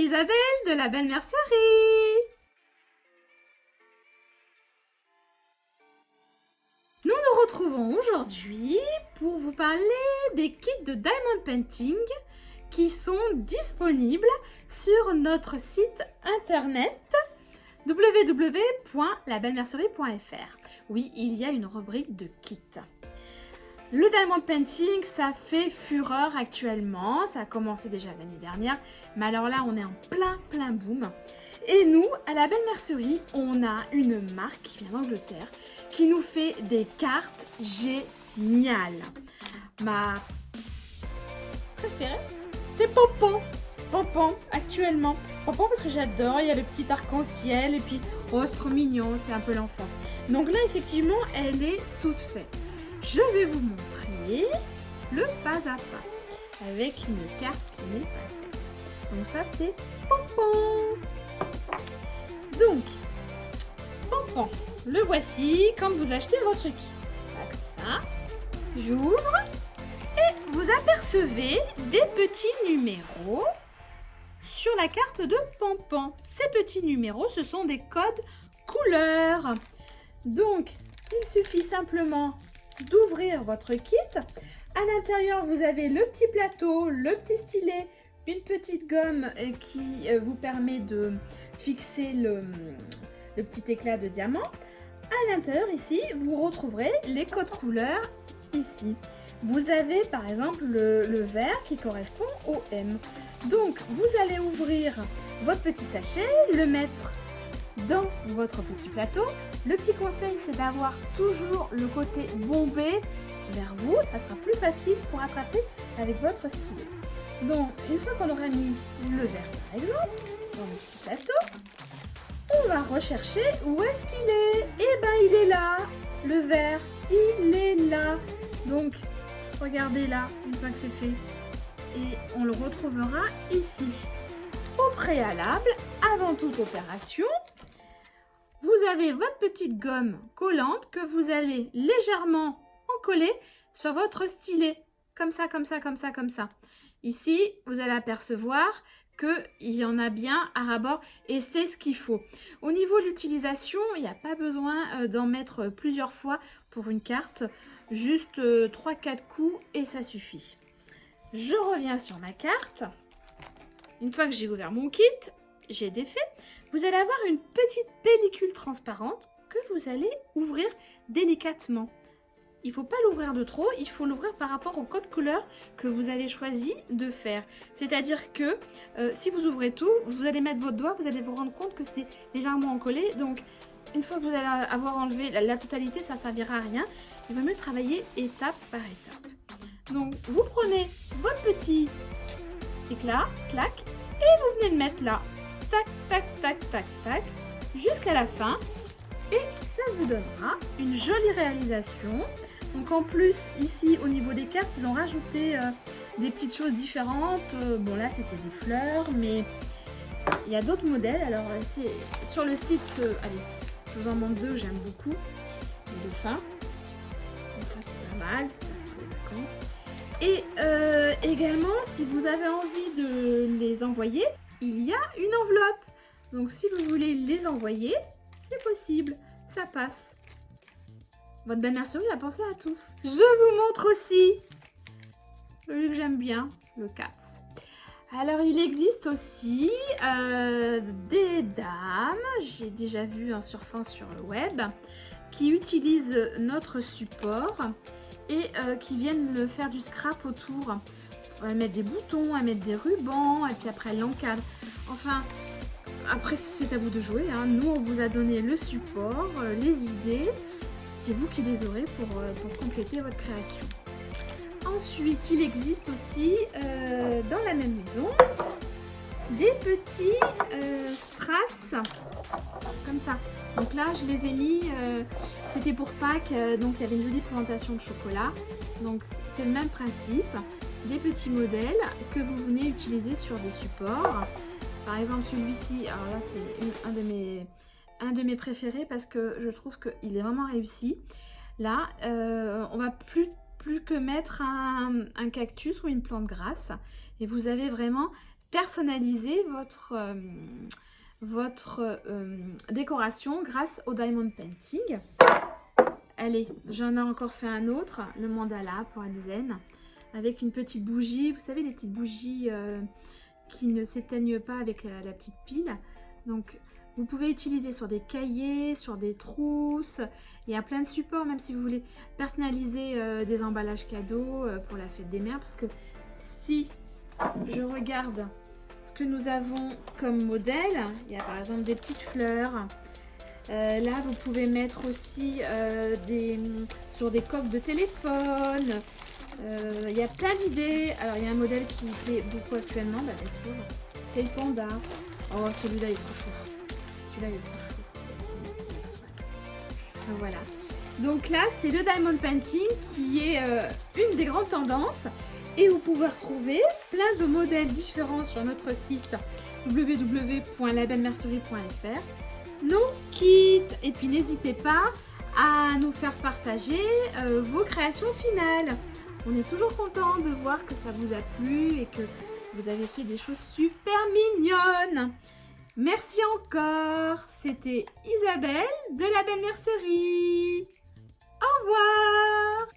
c'est Isabelle de la Belle Mercerie. Nous nous retrouvons aujourd'hui pour vous parler des kits de Diamond Painting qui sont disponibles sur notre site internet www.labellemercerie.fr. Oui, il y a une rubrique de kits. Le Diamond Painting, ça fait fureur actuellement. Ça a commencé déjà l'année dernière. Mais alors là, on est en plein boom. Et nous, à la Belle Mercerie, on a une marque qui vient d'Angleterre qui nous fait des cartes géniales. Ma préférée, c'est Pompon. Pompon, actuellement. Pompon parce que j'adore. Il y a le petit arc-en-ciel. Et puis, oh, c'est trop mignon. C'est un peu l'enfance. Donc là, effectivement, elle est toute faite. Je vais vous montrer le pas à pas avec une carte qui n'est pas faite. Donc ça c'est Pompon. Donc Pompon, le voici quand vous achetez votre kit. Là, comme ça, j'ouvre et vous apercevez des petits numéros sur la carte de Pompon. Ces petits numéros, ce sont des codes couleurs. Donc il suffit simplement d'ouvrir votre kit. À l'intérieur, vous avez le petit plateau, le petit stylet, une petite gomme qui vous permet de fixer le petit éclat de diamant. À l'intérieur, ici, vous retrouverez les codes couleurs ici. Vous avez par exemple le vert qui correspond au M. Donc, vous allez ouvrir votre petit sachet, le mettre dans votre petit plateau. Le petit conseil, c'est d'avoir toujours le côté bombé vers vous. Ça sera plus facile pour attraper avec votre stylet. Donc, une fois qu'on aura mis le vert, par exemple, dans le petit plateau, on va rechercher où est-ce qu'il est. Eh ben, il est là. Le vert, il est là. Donc, regardez là, une fois que c'est fait. Et on le retrouvera ici. Au préalable, avant toute opération, vous avez votre petite gomme collante que vous allez légèrement encoller sur votre stylet. Comme ça, comme ça, comme ça, comme ça. Ici, vous allez apercevoir qu'il y en a bien à ras-bord et c'est ce qu'il faut. Au niveau de l'utilisation, il n'y a pas besoin d'en mettre plusieurs fois pour une carte. Juste 3-4 coups et ça suffit. Je reviens sur ma carte. Une fois que j'ai ouvert mon kit, j'ai défait. Vous allez avoir une petite pellicule transparente que vous allez ouvrir délicatement. Il ne faut pas l'ouvrir de trop, il faut l'ouvrir par rapport au code couleur que vous avez choisi de faire. C'est-à-dire que si vous ouvrez tout, vous allez mettre votre doigt, vous allez vous rendre compte que c'est légèrement encollé. Donc, une fois que vous allez avoir enlevé la totalité, ça ne servira à rien. Il vaut mieux travailler étape par étape. Donc, vous prenez votre petit éclat, clac, et vous venez de mettre là. Tac, tac, tac, tac, tac, jusqu'à la fin. Et ça vous donnera une jolie réalisation. Donc en plus, ici, au niveau des cartes, ils ont rajouté des petites choses différentes. Bon, là, c'était des fleurs, mais il y a d'autres modèles. Alors, sur le site, allez, je vous en montre deux, j'aime beaucoup. Les dauphins. Donc ça, c'est pas mal. Ça, c'est les vacances. Et également, si vous avez envie de les envoyer, il y a une enveloppe. Donc si vous voulez les envoyer, c'est possible, ça passe. Votre Belle Mercerie a pensé à tout. Je vous montre aussi celui que j'aime bien, le Cats. Alors il existe aussi des dames, j'ai déjà vu en surfant sur le web, qui utilisent notre support et qui viennent faire du scrap autour. On va mettre des boutons, à mettre des rubans, et puis après elle l'encadre. Enfin, après c'est à vous de jouer, hein. Nous on vous a donné le support, les idées, c'est vous qui les aurez pour compléter votre création. Ensuite, il existe aussi dans la même maison des petits strass comme ça. Donc là, je les ai mis, c'était pour Pâques, donc il y avait une jolie présentation de chocolat. Donc c'est le même principe, des petits modèles que vous venez utiliser sur des supports. Par exemple celui-ci, alors là c'est un de mes préférés parce que je trouve qu'il est vraiment réussi. Là, on va plus que mettre un cactus ou une plante grasse et vous avez vraiment personnaliser votre décoration grâce au diamond painting. Allez, j'en ai encore fait un autre, le mandala pour être zen, avec une petite bougie. Vous savez, les petites bougies qui ne s'éteignent pas avec la petite pile. Donc, vous pouvez utiliser sur des cahiers, sur des trousses. Il y a plein de supports, même si vous voulez personnaliser des emballages cadeaux pour la fête des mères. Parce que si je regarde ce que nous avons comme modèle, il y a par exemple des petites fleurs. Là, vous pouvez mettre aussi sur des coques de téléphone. Il y a plein d'idées. Alors, il y a un modèle qui me plaît beaucoup actuellement, bien sûr. C'est le panda. Oh, celui-là est trop chou. Celui-là est trop chou aussi. Voilà. Donc là, c'est le diamond painting qui est une des grandes tendances. Et vous pouvez retrouver plein de modèles différents sur notre site www.labellemercerie.fr. Nos kits. Et puis n'hésitez pas à nous faire partager vos créations finales. On est toujours content de voir que ça vous a plu et que vous avez fait des choses super mignonnes. Merci encore. C'était Isabelle de La Belle Mercerie. Au revoir.